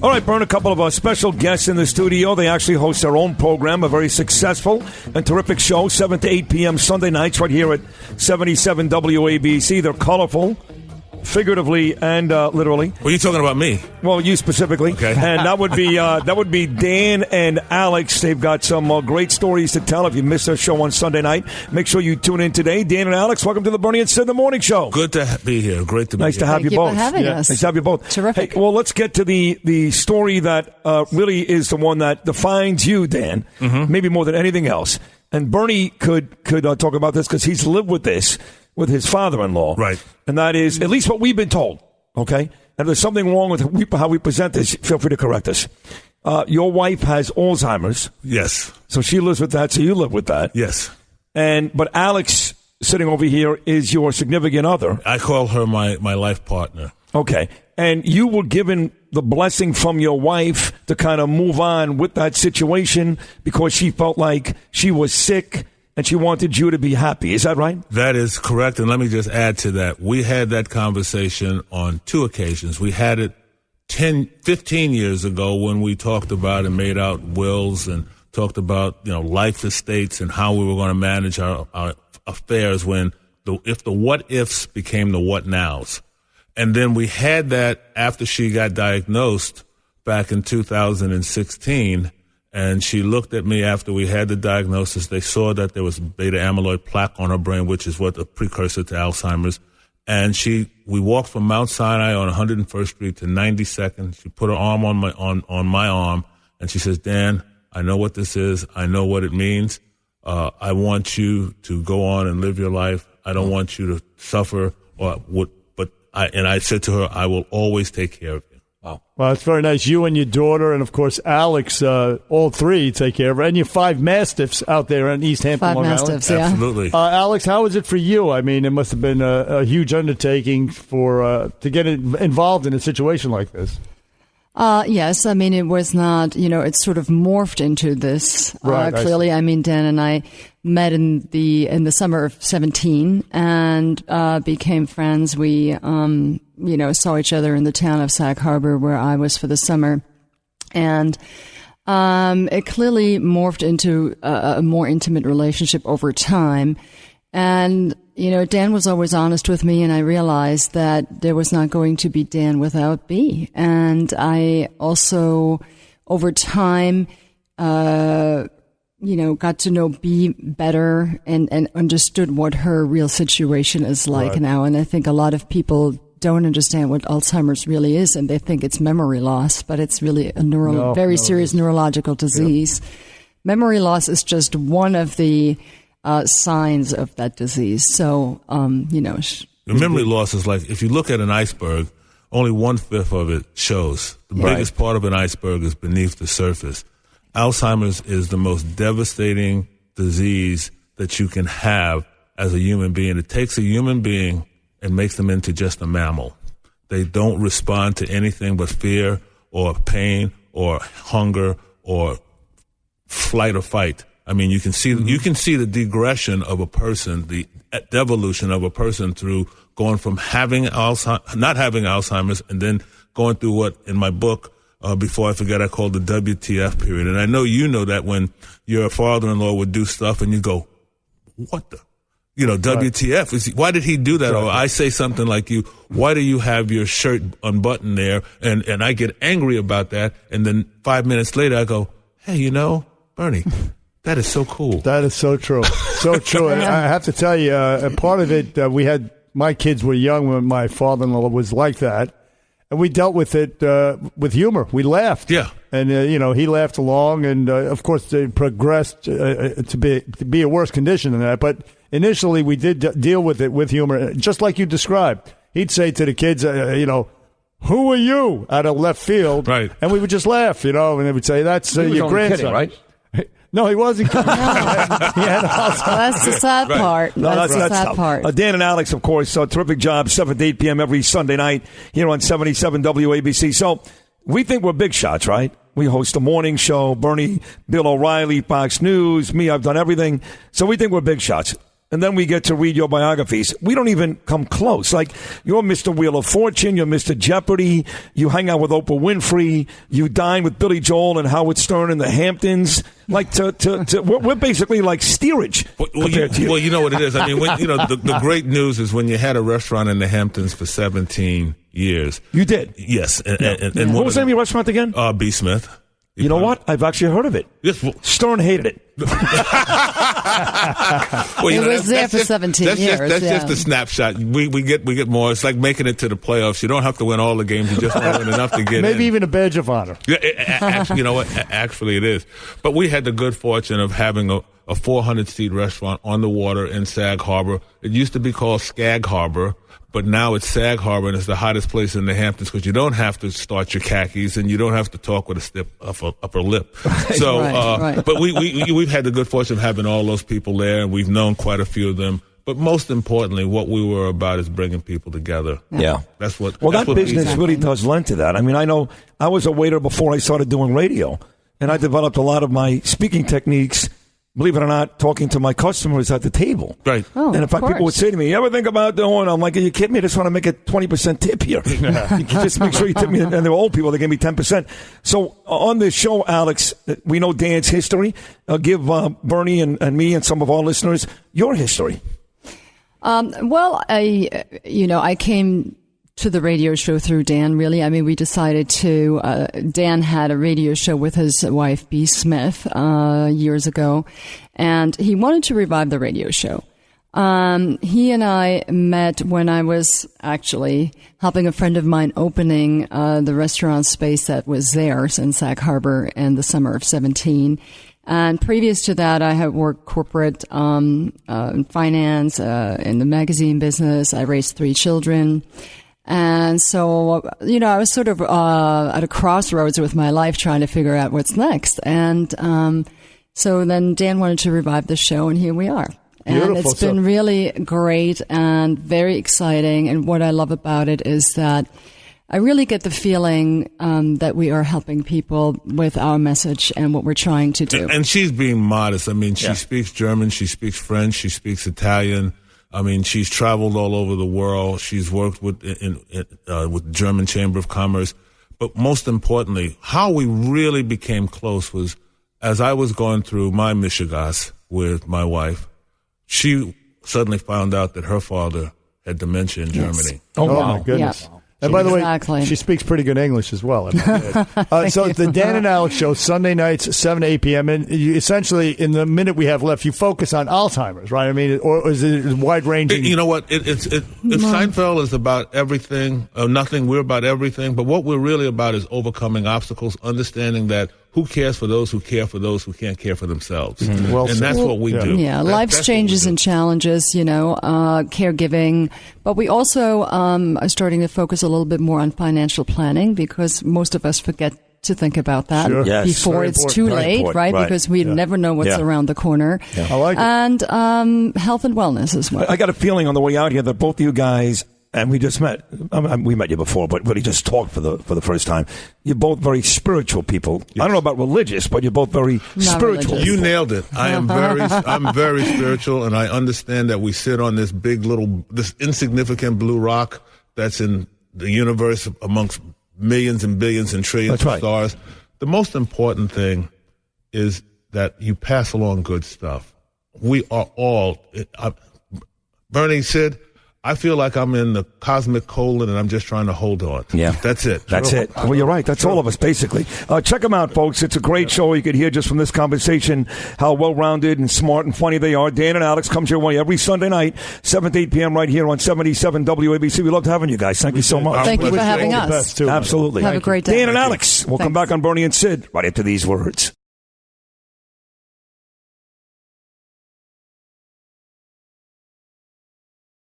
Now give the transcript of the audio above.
All right, Bern, a couple of our special guests in the studio. They actually host their own program, a very successful and terrific show, 7 to 8 p.m. Sunday nights right here at 77 WABC. They're colorful, figuratively and literally. Well, you talking about me? Well, you specifically. Okay. And that would be Dan and Alex. They've got some great stories to tell. If you missed their show on Sunday night, make sure you tune in today. Dan and Alex, welcome to the Bernie and Sid in the Morning Show. Good to be here. Great to be nice here. to have Thank you both. For having us. Nice to have you both. Terrific. Hey, well, let's get to the story that really is the one that defines you, Dan, maybe more than anything else. And Bernie could talk about this because he's lived with this with his father-in-law. Right. And that is at least what we've been told. Okay? And if there's something wrong with how we present this, feel free to correct us. Your wife has Alzheimer's. Yes. So she lives with that, so you live with that. Yes. But Alex, sitting over here, is your significant other. I call her my life partner. Okay. And you were given the blessing from your wife to kind of move on with that situation because she felt like she was sick and she wanted you to be happy. Is that right? That is correct. And let me just add to that. We had that conversation on two occasions. We had it 15 years ago when we talked about and made out wills and talked about, life estates and how we were going to manage our affairs if the what ifs became the what nows. And then we had that after she got diagnosed back in 2016. And she looked at me after we had the diagnosis. They saw that there was beta amyloid plaque on her brain, which is what a precursor to Alzheimer's. And we walked from Mount Sinai on 101st Street to 92nd. She put her arm on my arm, and she says, "Dan, I know what this is. I know what it means. I want you to go on and live your life. I don't want you to suffer I said to her, I will always take care of you." Wow. Well, it's very nice. You and your daughter and, of course, Alex, all three take care of her. And your 5 Mastiffs out there in East Hampton, Long Island. 5 Mastiffs, yeah. Absolutely. Alex, how was it for you? I mean, it must have been a huge undertaking to get involved in a situation like this. Yes, I mean, it was not, it sort of morphed into this. Right, clearly, I mean, Dan and I met in the summer of 17 and became friends. We, saw each other in the town of Sag Harbor where I was for the summer. And it clearly morphed into a more intimate relationship over time. And, Dan was always honest with me, and I realized that there was not going to be Dan without B. And I also, over time, got to know B better and understood what her real situation is like now. And I think a lot of people don't understand what Alzheimer's really is, and they think it's memory loss, but it's really a very serious neurological disease. Yep. Memory loss is just one of the signs of that disease. So, The memory loss is like, if you look at an iceberg, only 1/5 of it shows. The biggest part of an iceberg is beneath the surface. Alzheimer's is the most devastating disease that you can have as a human being. It takes a human being and makes them into just a mammal. They don't respond to anything but fear or pain or hunger or flight or fight. I mean, you can see the digression of a person, the devolution of a person through going from not having Alzheimer's and then going through what in my book, before I forget, I called the WTF period. And I know you know that when your father-in-law would do stuff and you go, what the? WTF. Why did he do that? Or I say something like why do you have your shirt unbuttoned there? And I get angry about that. And then 5 minutes later I go, hey, Bernie, that is so cool. That is so true. So true. And I have to tell you, part of it, my kids were young when my father-in-law was like that. And we dealt with it with humor. We laughed. Yeah. And, he laughed along. And, of course, they progressed to be a worse condition than that. But initially, we did deal with it with humor, just like you described. He'd say to the kids, who are you? Out of left field. Right. And we would just laugh, and they would say, that's your grandson. Kidding, right? No, he wasn't kidding. That's the sad part. No, that's the sad part. Dan and Alex, of course, terrific job, 7 to 8 p.m. every Sunday night here on 77 WABC. So we think we're big shots, right? We host a morning show. Bernie, Bill O'Reilly, Fox News, me, I've done everything. So we think we're big shots. and then we get to read your biographies. We don't even come close. Like, you're Mr. Wheel of Fortune, you're Mr. Jeopardy, you hang out with Oprah Winfrey, you dine with Billy Joel and Howard Stern in the Hamptons. Like, we're basically like steerage compared to you. Well, you know what it is. I mean, the great news is when you had a restaurant in the Hamptons for 17 years. You did? Yes. And what was the name of your restaurant again? B. Smith. You know what? I've actually heard of it. Yes. Stern hated it. Well, it was there for 17 years. That's just a snapshot. We get more. It's like making it to the playoffs. You don't have to win all the games. You just want to win enough to get Maybe in. even a badge of honor. Yeah, you know what? Actually, it is. But we had the good fortune of having a 400-seat restaurant on the water in Sag Harbor. It used to be called Skag Harbor, but now it's Sag Harbor, and it's the hottest place in the Hamptons because you don't have to start your khakis and you don't have to talk with a stiff upper lip. So, right. But we've had the good fortune of having all those people there, and we've known quite a few of them. But most importantly, what we were about is bringing people together. Yeah. That's what. Well, that's that business really does lend to that. I mean, I know I was a waiter before I started doing radio, and I developed a lot of my speaking techniques, believe it or not, talking to my customers at the table. Right. Oh, and in fact, people would say to me, "You ever think about doing?" I'm like, "Are you kidding me? I just want to make a 20% tip here. You can just make sure you tip me." And they were old people; they gave me 10%. So on this show, Alex, we know Dan's history. Give Bernie and me and some of our listeners your history. Well, I came to the radio show through Dan, really. I mean, we decided to, Dan had a radio show with his wife, B. Smith, years ago, and he wanted to revive the radio show. He and I met when I was actually helping a friend of mine opening the restaurant space that was there in Sag Harbor in the summer of 17. And previous to that, I had worked corporate finance, in the magazine business. I raised 3 children. And so, I was sort of at a crossroads with my life trying to figure out what's next. And so then Dan wanted to revive the show, and here we are. And Beautiful. It's been really great and very exciting. And what I love about it is that I really get the feeling that we are helping people with our message and what we're trying to do. And she's being modest. I mean, she speaks German, she speaks French, she speaks Italian. I mean, she's traveled all over the world. She's worked with the German Chamber of Commerce. But most importantly, how we really became close was as I was going through my mishigas with my wife, she suddenly found out that her father had dementia in Germany. Oh, my goodness. Yeah. And by the Exactly. way, she speaks pretty good English as well. So the Dan and Alex show, Sunday nights, 7 to 8 p.m. And you essentially, in the minute we have left, you focus on Alzheimer's, right? I mean, or is it wide-ranging? You know what? Seinfeld is about everything, nothing. We're about everything. But what we're really about is overcoming obstacles, understanding that who cares for those who care for those who can't care for themselves. Mm-hmm. Well, and that's what we do. Yeah, life's changes and challenges, caregiving. But we also are starting to focus a little bit more on financial planning because most of us forget to think about that before it's too late, right? Because we never know what's around the corner. Yeah. I like it. And health and wellness as well. I got a feeling on the way out here that both of you guys, and we just met. We met you before, but really just talked for the first time. You're both very spiritual people. Yes. I don't know about religious, but you're both very spiritual. Religious. You nailed it. I'm very spiritual, and I understand that we sit on this this insignificant blue rock that's in the universe amongst millions and billions and trillions of stars. The most important thing is that you pass along good stuff. We are all, Bernie said, I feel like I'm in the cosmic colon and I'm just trying to hold on. Yeah. That's it. That's it. Well, you're right. That's all of us, basically. Check them out, folks. It's a great show. You could hear just from this conversation how well-rounded and smart and funny they are. Dan and Alex comes your way every Sunday night, 7 to 8 p.m. right here on 77 WABC. We loved having you guys. Thank you so much. Thank you for having us. Too, absolutely. Have a great day. Dan and Alex. We'll come back on Bernie and Sid right after these words.